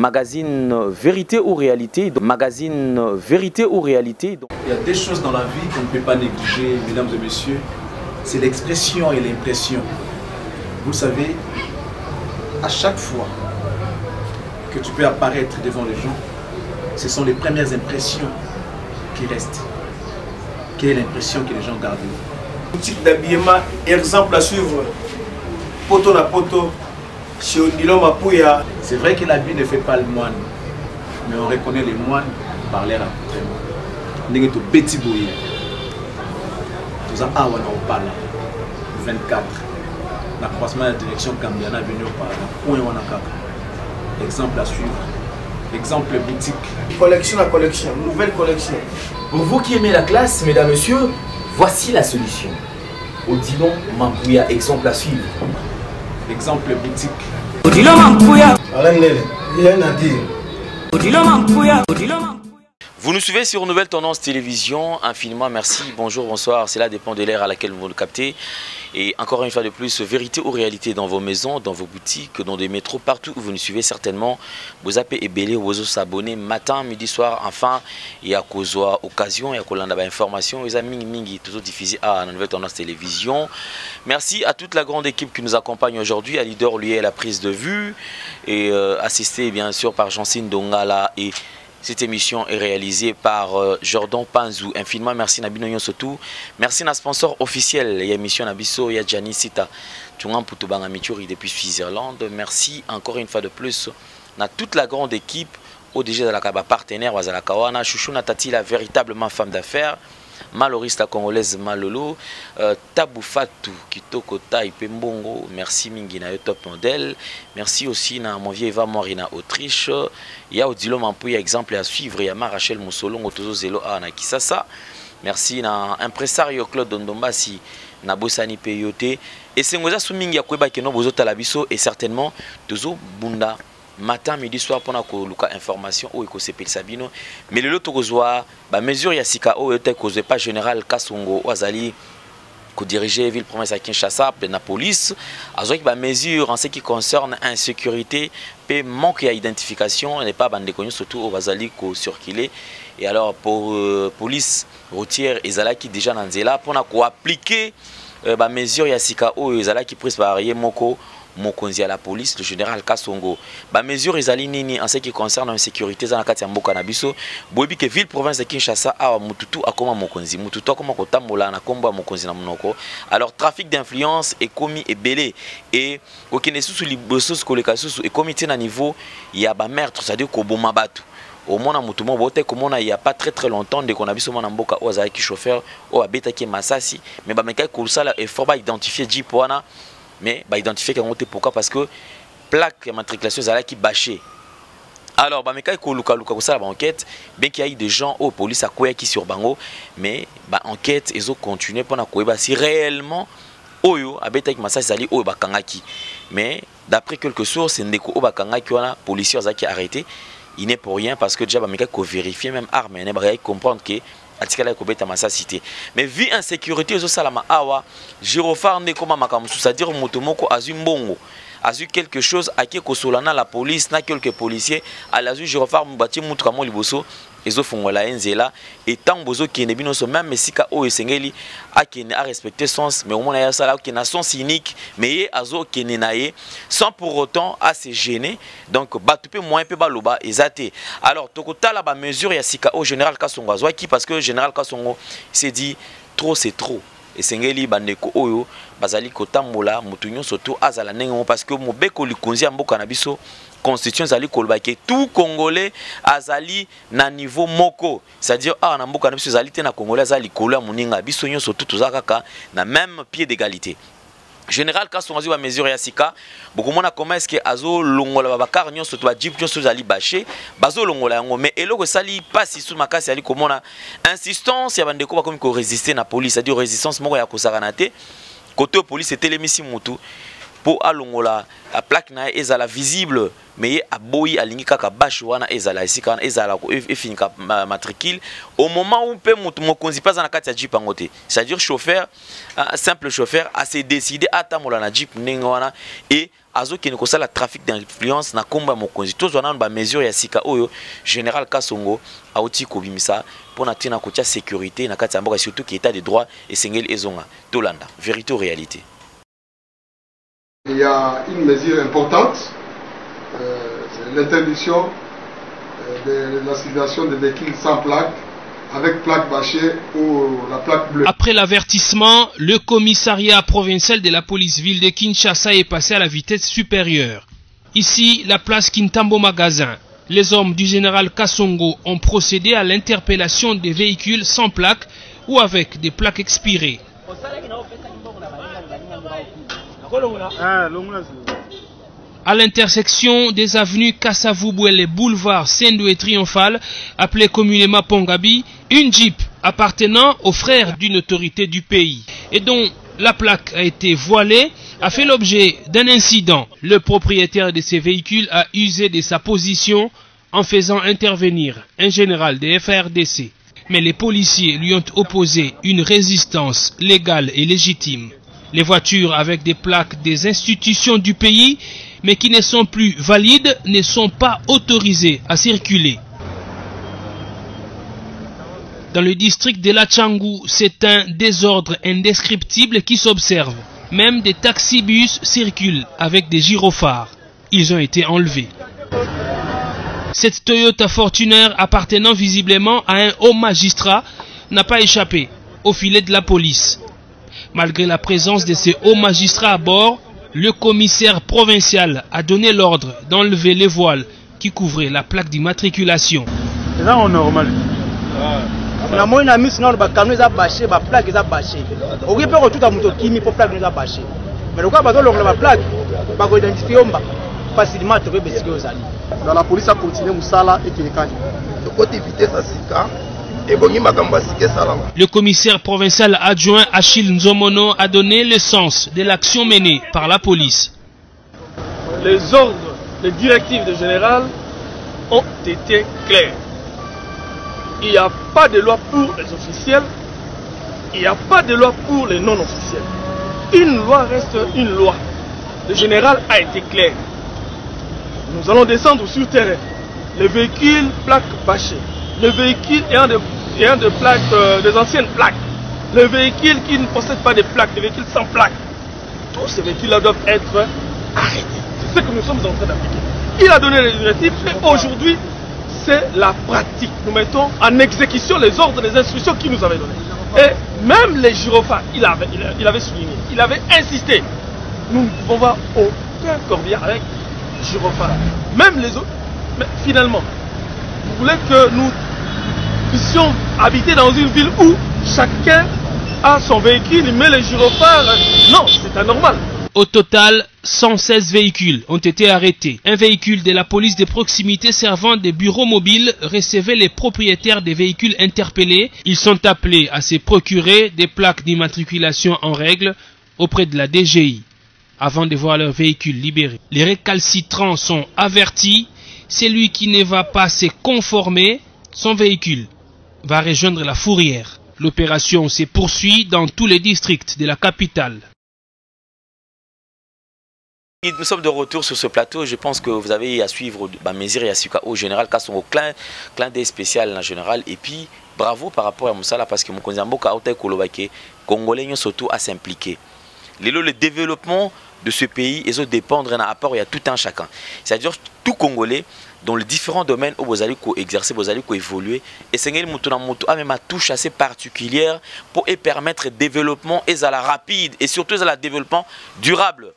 magazine Vérité ou Réalité. Magazine Vérité ou Réalité. Il y a des choses dans la vie qu'on ne peut pas négliger, mesdames et messieurs. C'est l'expression et l'impression. Vous savez, à chaque fois que tu peux apparaître devant les gens, ce sont les premières impressions qui restent. Quelle est l'impression que les gens gardent? Boutique d'habillement, exemple à suivre. Poto na poto, chez Odilo Mapouya. C'est vrai que l'habit ne fait pas le moine, mais on reconnaît les moines par leur accoutrement. Nous sommes petits bouillés. Nous sommes à 24. La croisement de la direction Cambiana venu au Parlement. Exemple à suivre. Exemple boutique. Collection à collection, nouvelle collection. Pour vous qui aimez la classe, mesdames, messieurs, voici la solution. Odilon Mapouya, exemple à suivre. Exemple boutique. Odilon Mapouya. Rien à dire. Odilon Mapouya. Odilon Mapouya. Vous nous suivez sur Nouvelle Tendance Télévision. Infiniment merci. Bonjour, bonsoir. Cela dépend de l'ère à laquelle vous le captez. Et encore une fois de plus, vérité ou réalité dans vos maisons, dans vos boutiques, dans des métros, partout où vous nous suivez certainement. Vous appelez et belé, vous s'abonner matin, midi, soir. Enfin, il y a cause occasion, il y a cause d'information. Les amis mingi toujours diffusé à la Nouvelle Tendance Télévision. Merci à toute la grande équipe qui nous accompagne aujourd'hui, à leader lui à la prise de vue et assisté bien sûr par Jancine Dongala. Et cette émission est réalisée par Jordan Panzou. Infiniment merci Nabino Nyosotou. Merci à sponsor officiel. Il y a émission Nabiso, il y a Gianni Sita. Tungan Putubanga Mituri depuis Switzerland. Merci encore une fois de plus à toute la grande équipe. ODG de la Kaba partenaire, Wazala Kawana. Chouchou Natati, la véritablement femme d'affaires. Maloris la congolaise Malolo, Tabou Fatou Kitoko Taïpe Mbongo, merci Mingina top modèle, merci aussi na mon vieux Eva Morina Autriche, il y a Odilo Mapouya exemple à suivre, il y a Marachel Moussolongo Tozo Zelo na Kisasa, merci na impresario Claude Dondombasi na Bosani Peyote, et c'est ngoza soumingi ya kweba keno bozo talabiso et certainement Tozo Bunda. Matin, midi, soir, pour la information, ou écosépil Sabino. Mais le lot ba mesure yasika ou était causé pas général Kasongo Wazali que diriger ville province à Kinshasa, la police, avec ba mesure en ce qui concerne insécurité, pe manque d'identification, n'est pas bandé connu surtout au Wazali ko circuler. Et alors pour police routière ezala qui déjà dans zela pour na ko appliquer ba mesure yasika ou ezala qui prise par Moko Mokonzi à la police, le général Kasongo. Ba mesure ezali nini en ce qui concerne l'insécurité dans la kati ya mboka na biso. Boyebi que ville province de Kinshasa a mututu akoma mokonzi. Mututu akoma kotambola na kombo ya mokonzi na monoko. Alors trafic d'influence est commis et belé et okene susu libosos koleka susu et comité na niveau ya ba meurtre, c'est-à-dire ko boma batu. Au moins à Moutoumon, il n'y a pas très longtemps, dès qu'on a vu ce mboka au Azaki chauffeur, au Abeta qui est Massassi, mais bah mekai Koulsala il faut pas identifier Jipoana. Mais bah identifier pourquoi parce que plaque matriculation zala qui bâché. Alors bah mekai ko luka ça la enquête bien qu'il y a eu des gens au police à quoi qui sur bango mais bah enquête ils ont continué pendant quoi si réellement oyo abeta ki masasi zali oyo bakangaki mais d'après quelques sources ndeko o bakangaki wana policiers zaki arrêté il n'est pour rien parce que déjà bah mekai ko vérifier même arme ne ba comprendre que atikala kobeta masasité mais vu insécurité zo salama awa girofar ne koma makamusu c'est-à-dire motomoko azu mbongo azu quelque chose ake kosolana la police na quelques policiers à l'azu girofar mbati mutu kamo liboso ezo fongola enzela et tant bozo kene binoso même sika o esengeli akene a respecter sens mais au moins ya sala kena sens unique mais ye azo kene naye sans pour autant à se gêner donc batupe moins pe baloba ezate alors tokotala ba mesure ya sika au général Kasongo azwaki parce que général Kasongo s'est dit trop c'est trop et sengeli bandeko oyo bazali kotambola mutunyo surtout azala nengo parce que mobeko likonzi ya mboka na biso constitution zali kolbake tout congolais azali na niveau moko c'est-à-dire na mboka na biso zali te na congolais azali kolo ya muninga biso nyonso tout tozakaka na même pied d'égalité. Général Kasongo azwa mesure ya sika bokomona comment est-ce que azo longola babakar nyonso to ba jeep nyonso zali bâché bazo longola yango mais eloko sali pasi sous makasi ali komona insistance ya bandeko bakomi ko résister na police c'est-à-dire résistance moko ya kosakana te côté police était l'émission mutu pour alongola la plaque na ezala visible mais aboyi alingi kaka bash wana ezala esika wana ezala ko efinika matricule au moment où peut mokonzi pas na kati ya jeep angote, c'est-à-dire chauffeur simple chauffeur a se décider atamola na jeep ndenge wana et azo kene ko sala trafic d'influence na komba mokonzi tozwana ba mesure ya sika oyo général Kasongo auti ko bimisa pona tina ko tia sécurité na kati ya mboka surtout qui état de droit et sengeli ezonga tolanda vérité ou réalité. Il y a une mesure importante, c'est l'interdiction de la circulation des véhicules sans plaque, avec plaque bâchée ou la plaque bleue. Après l'avertissement, le commissariat provincial de la police ville de Kinshasa est passé à la vitesse supérieure. Ici, la place Kintambo Magasin. Les hommes du général Kasongo ont procédé à l'interpellation des véhicules sans plaque ou avec des plaques expirées. À l'intersection des avenues Kassavou-Bouel et boulevard Sendou et Triomphal, appelé communément Pongabi, une Jeep appartenant aux frères d'une autorité du pays et dont la plaque a été voilée a fait l'objet d'un incident. Le propriétaire de ces véhicules a usé de sa position en faisant intervenir un général des FARDC. Mais les policiers lui ont opposé une résistance légale et légitime. Les voitures avec des plaques des institutions du pays, mais qui ne sont plus valides, ne sont pas autorisées à circuler. Dans le district de Lachangou, c'est un désordre indescriptible qui s'observe. Même des taxibus circulent avec des gyrophares. Ils ont été enlevés. Cette Toyota Fortuner appartenant visiblement à un haut magistrat n'a pas échappé au filet de la police. Malgré la présence de ces hauts magistrats à bord, le commissaire provincial a donné l'ordre d'enlever les voiles qui couvraient la plaque d'immatriculation. C'est ça en normal. Na moi na mis na ba kanu za bâché ba plaque za bâché. Oki pe ko tout a moto kimi po plaque za bâché. Mais le quoi ba lo la plaque ba ko identifier omba facilement to be siko zali. Dans la police a continué musala et kilekani. De côté vitesse à sika. Le commissaire provincial adjoint Achille Nzomono a donné le sens de l'action menée par la police. Les ordres, les directives du général ont été clairs. Il n'y a pas de loi pour les officiels, il n'y a pas de loi pour les non-officiels. Une loi reste une loi. Le général a été clair. Nous allons descendre sur terrain. Les véhicules plaques bâchées, les véhicules ayant des plaques, des anciennes plaques, les véhicules qui ne possèdent pas de plaques, les véhicules sans plaques, tous ces véhicules-là doivent être arrêtés. C'est ce que nous sommes en train d'appliquer. Il a donné les directives et aujourd'hui, c'est la pratique. Nous mettons en exécution les ordres, les instructions qu'il nous avait données. Et même les gyrophares, il avait souligné, il avait insisté. Nous ne pouvons voir aucun corbillard avec gyrophares. Même les autres. Mais finalement, vous voulez que nous puissions habiter dans une ville où chacun a son véhicule, il met les gyrophares? Non, c'est anormal. Au total, 116 véhicules ont été arrêtés. Un véhicule de la police de proximité servant de bureau mobile recevait les propriétaires des véhicules interpellés. Ils sont appelés à se procurer des plaques d'immatriculation en règle auprès de la DGI avant de voir leur véhicule libéré. Les récalcitrants sont avertis. Celui qui ne va pas se conformer, son véhicule va rejoindre la fourrière. L'opération se poursuit dans tous les districts de la capitale. Nous sommes de retour sur ce plateau. Je pense que vous avez à suivre Mézir et Asuka au général Kasongo, clin d'œil spécial en général. Et puis bravo par rapport à Moussala parce que Mokonzamboka a été Congolais surtout à s'impliquer. Le développement de ce pays et dépendre d'un apport, il y a tout un chacun. C'est-à-dire tout Congolais dans les différents domaines où vous allez exercer, vous allez évoluer. Et c'est une même touche assez particulière pour permettre le développement et la rapide et surtout le développement durable.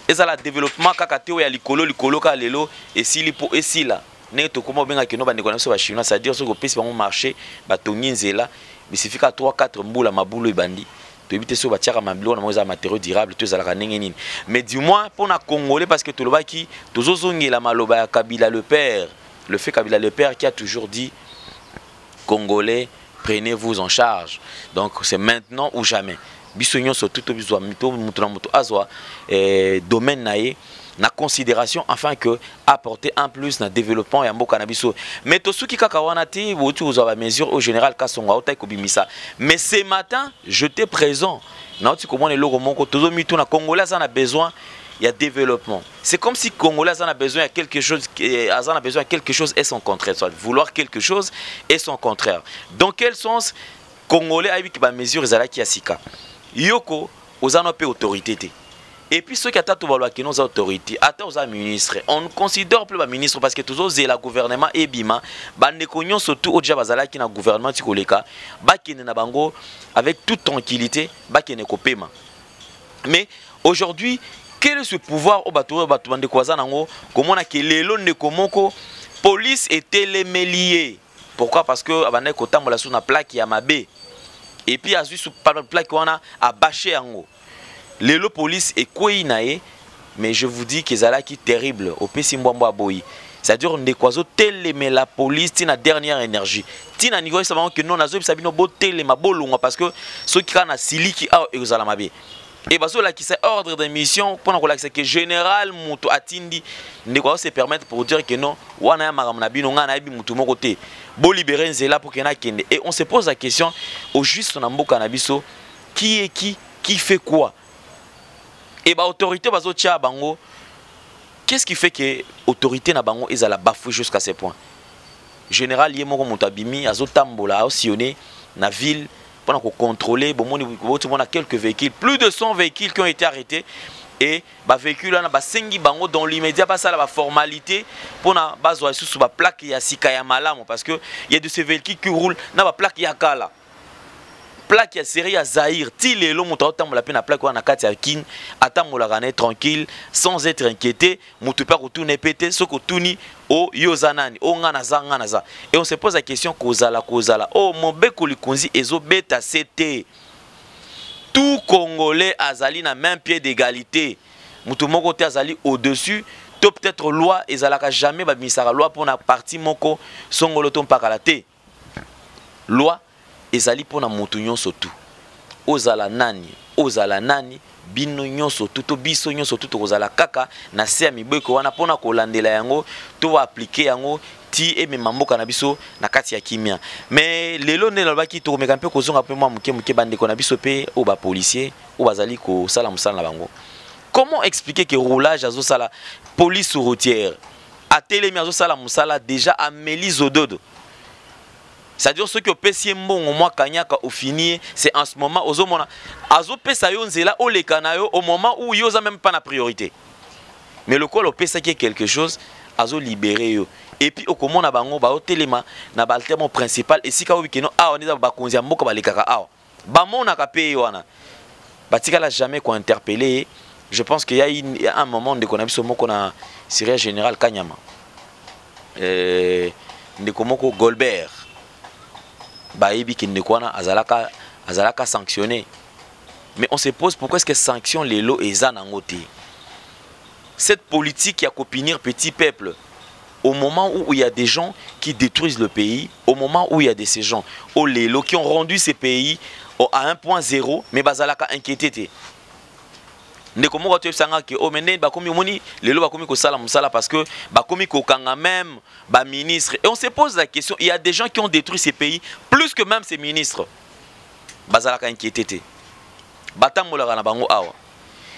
Et le développement kakateo ya likolo ka lelo et si lipo et si là. Ne to comment bien que no ba négocio ba chinois, c'est-à-dire ce que pesi ba marché ba tonginzela, mais c'est fika 3-4 mbula mabulu ebandi. To éviter so ba tiara mabilo na moza matériaux durables to zala nini. Mais du moins pour na congolais parce que to lobaki tozozongela maloba ya Kabila le père, le fait Kabila le père qui a toujours dit Congolais, prenez-vous en charge. Donc c'est maintenant ou jamais. Bisognon surtout bizwa mito mutu azwa domaine nae na considération afin que apporter un plus na développement ya mboka na biso. Mais to suki kaka wana te botu uzwa mesure au général Kasonga ota kobimisa. Mais ce matin, j'étais présent. Na tu komone logo moko tozo mitu na Congolais ça a besoin il y a développement. C'est comme si Congolais en a besoin de quelque chose et son contraire. Soit vouloir quelque chose et son contraire. Dans quel sens Congolais a eu qui va mesurer Zalaki Asika. Yoko, aux anopé autorité. Et puis ceux qui attendent tout valoir qui nos autorités, attendent aux ministres. On ne considère plus les ministres parce que toujours c'est le gouvernement et bima, bande cognon surtout au déjà bazala qui na gouvernement tikoleka, ba qui na bango avec toute tranquillité, ba qui ne kopema. Mais aujourd'hui, quel est ce pouvoir au bateau de Kwazanango? Comment on a que les lots de Komoko, police était les mêliers. Pourquoi? Parce que avant que on a sur la plaque Yamabé et puis à sur la plaque on a à bâcher ango. Les lots police et quoi inae, mais je vous dis que ça qui terrible au Pessimboambo Aboyi. C'est-à-dire on est quoi tel mais la police tina dernière énergie. Tina niveau ça que non nazo sabino bo tel ma bolunga parce que ceux qui kana siliki a exalamabe. Et parce que là qui c'est ordre de mission pendant que général muto atindi ne quoi se permettre pour dire que non wana maramna bino ngana bi mutu moko te bo libérer nzela pour kena kende. Et on se pose la question au juste na mboka na biso qui est qui fait quoi. Et bah autorité bazo tia bango qu'est-ce qui fait que autorité na bango ils la bafouer jusqu'à ce point. Général yemoko mutu abimi azo tambola sionner na ville pendant qu'on contrôlait, bon, on a quelques véhicules, plus de 100 véhicules qui ont été arrêtés. Et les véhicules là, dans l'immédiat, ça la formalité pour na bazo sous la plaque ya sika ya malam parce que il y a de ces véhicules qui roulent na plaque ya kala. Plaque ya série ya Zahir, ti lelo muta otambola pe na plaque wana kati ya kin, atambola gane tranquille sans être inquiété, mutu pa retourner pété, soko tuni o yozanani, o nganaza. Et on se pose la question kozala. Oh mon bekoli konzi ezo beta CT. Tout Congolais azali na même pied d'égalité. Mutu moko te azali au-dessus, to peut-être loi ezalaka jamais ba misara loi pour na parti moko songolo to mpakala te. Loi ezali pona mutu nyonso tu ozala nani bino nyonso tu to biso nyonso tu kozala kaka na se ya mibeko wana pona kolandela yango to appliquer yango ti e memamboka na biso na kati ya kimia. Mais lelo ne lobaki to komeka mpe kozonga pe mwa muke bande ko na biso pe o ba policier o bazali ko sala musala na bango. Comment expliquer que roulage azo sala police routière a telemi azo sala musala déjà à Melizododo. C'est-à-dire ceux qui ont payé bon au mois Kanyaka au fini, c'est en ce moment aux hommes azo pesa yo nzela o lekanayo au moment où yo a même pas la priorité. Mais le col au pesa qui est quelque chose azo libéré yo. Et puis au comment na bango ba hotelema na baltemo principal et si ka wikeno a on est ba konzia mboka ba lekaka a. Ba mona ka paye wana. Batika la jamais ko interpeller. Je pense qu'il y a un moment de connaissance moko na Syria général Kanyama. Ndekomoko Golbert. Baïbi qui ne quoi azalaka sanctionné. Mais on se pose pourquoi est-ce que sanction les lots et zanangote. Cette politique qui a copinir petit peuple au moment où il y a des gens qui détruisent le pays, au moment où il y a ces gens au les lots qui ont rendu ces pays à 1.0 mais bazalaka inquiété. Ne comment tu sanga que oh menen ba komi moni lelo ba komi ko sala musala parce que ba komi ko kanga même ba ministre et on se pose la question il y a des gens qui ont détruit ces pays plus que même ces ministres bazalaka inquiété batambola na bango awa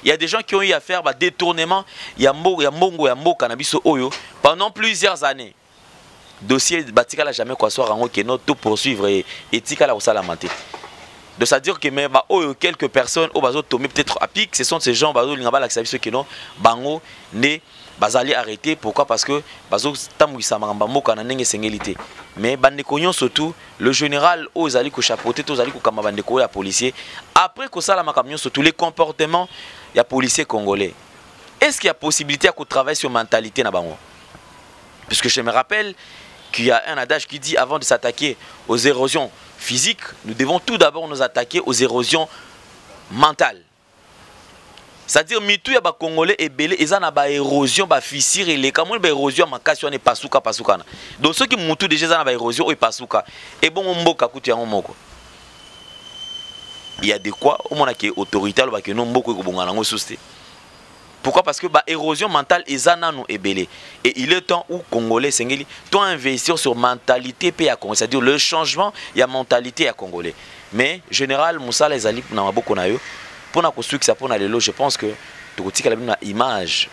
il y a des gens qui ont eu à faire ba détournement ya mboka na biso oyo pendant plusieurs années dossier batika la jamais quoi soit rango que non tout poursuivre et tika la sala manté. De c'est-à-dire que même quelques personnes au bazo tomber peut-être à pic, ce sont ces gens bazo lingaba la service qui non bango ne bazali arrêté pourquoi parce que bazo tamwisa maramba moka na ndenge sengélité mais bande konyon surtout le général ozali ko chapeauter tozali ko kama bande ko ya policier après ko sala makamyon surtout les comportements ya policiers congolais. Est-ce qu'il y a possibilité à qu'on travaille sur mentalité na bango? Puisque je me rappelle qu'il y a un adage qui dit avant de s'attaquer aux érosions physiques, nous devons tout d'abord nous attaquer aux érosions mentales. C'est-à-dire mitu ya ba congolais ebele ezana ba érosion ba fissure et les kamon ba érosion makasi wana pasuka. Donc ceux qui mutu déjà ezana ba érosion et pasuka et bon mboka kutu ya moko. Il y a de quoi au mona qui autorité ba que non mboka ko bonga nango souste. Pourquoi? Parce que l'érosion mentale est nano ebele. Et il est temps où Congolais sengeli doit investir sur mentalité pe ya Congolais, c'est-à-dire le changement il y a mentalité à Congolais. Mais général Moussa les ali na maboko na yo pour na construire ça pour na lelo, je pense que tokotika la bino image.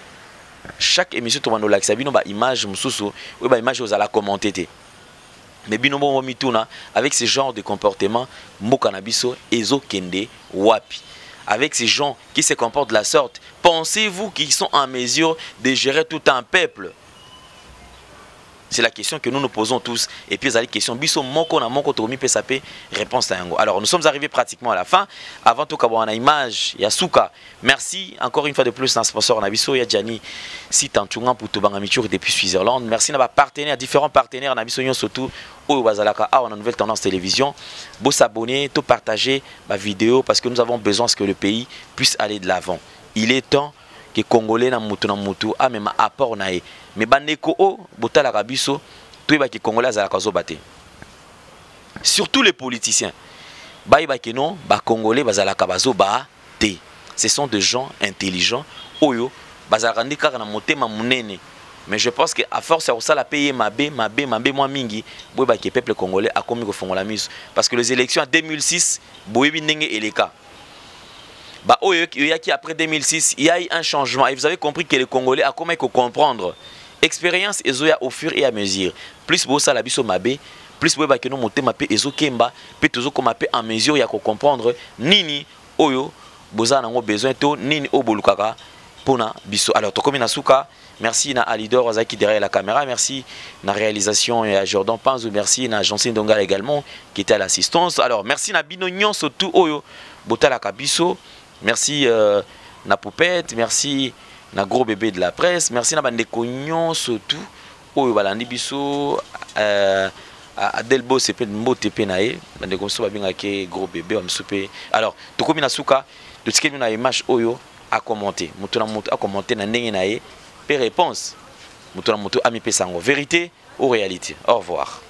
Chaque émission to bano lakisa bino ba image mususu ou ba image aux ala commenter. Mais bino mo mituna avec ce genre de comportement mokanabiso ezo kende wapi. Avec ces gens qui se comportent de la sorte, pensez-vous qu'ils sont en mesure de gérer tout un peuple? C'est la question que nous nous posons tous. Et puis, il y a la question, réponse à Yango. Alors, nous sommes arrivés pratiquement à la fin. Avant tout, on a une image, il y a Souka. Merci encore une fois de plus, un sponsor, on a Bisso, il y a Gianni, Sitantungan pour Tobangamitur depuis Suisse-Irlande. Merci à nos partenaires, différents partenaires, on a Bisso, surtout, au Bazalaka, on a une nouvelle tendance télévision. Beau s'abonner, tout partager ma vidéo parce que nous avons besoin que le pays puisse aller de l'avant. Il est temps que Congolais na mutu a même apport nae mais bandeko o botala kabiso to ba ke Congolais za kazo baté surtout les politiciens ba ke non ba Congolais bazala kabazo ba té ce sont des gens intelligents oyo bazala ndika na motema munene mais je pense que à force ya ça la payer mabé moi mingi boy ba ke peuple congolais a komi ko fongola miso parce que les élections en 2006 boyebi ndenge eleka. Bah, après 2006, il y a eu un changement. Et vous avez compris que les Congolais a comment comprendre. Expérience au fur et à mesure. Plus beau ça la biso mabé, plus beau que nous monter mapé ezo kemba, puis toujours comme mapé en mesure ya comprendre nini oyo boza nango besoin to nini obolukaka pona biso. Alors to comme nasuka, merci na Alidor Ozaki derrière la caméra, merci na réalisation et à Jordan Panzo, merci na Jansin Dongal également qui était à l'assistance. Alors merci na Binognon surtout oyo botala kabiso. Merci na Poupette, merci na Gros Bébé de la presse, merci na bandeko surtout oyo balandi biso à Delbo c'est mbote pe nae bandeko so babinga ke Gros Bébé am souper. Alors tokomi na suka de tikemi na image oyo a commenter mutu na mutu a commenter na ndenge nae pe réponse mutu na mutu ami pe sango vérité ou réalité. Au revoir.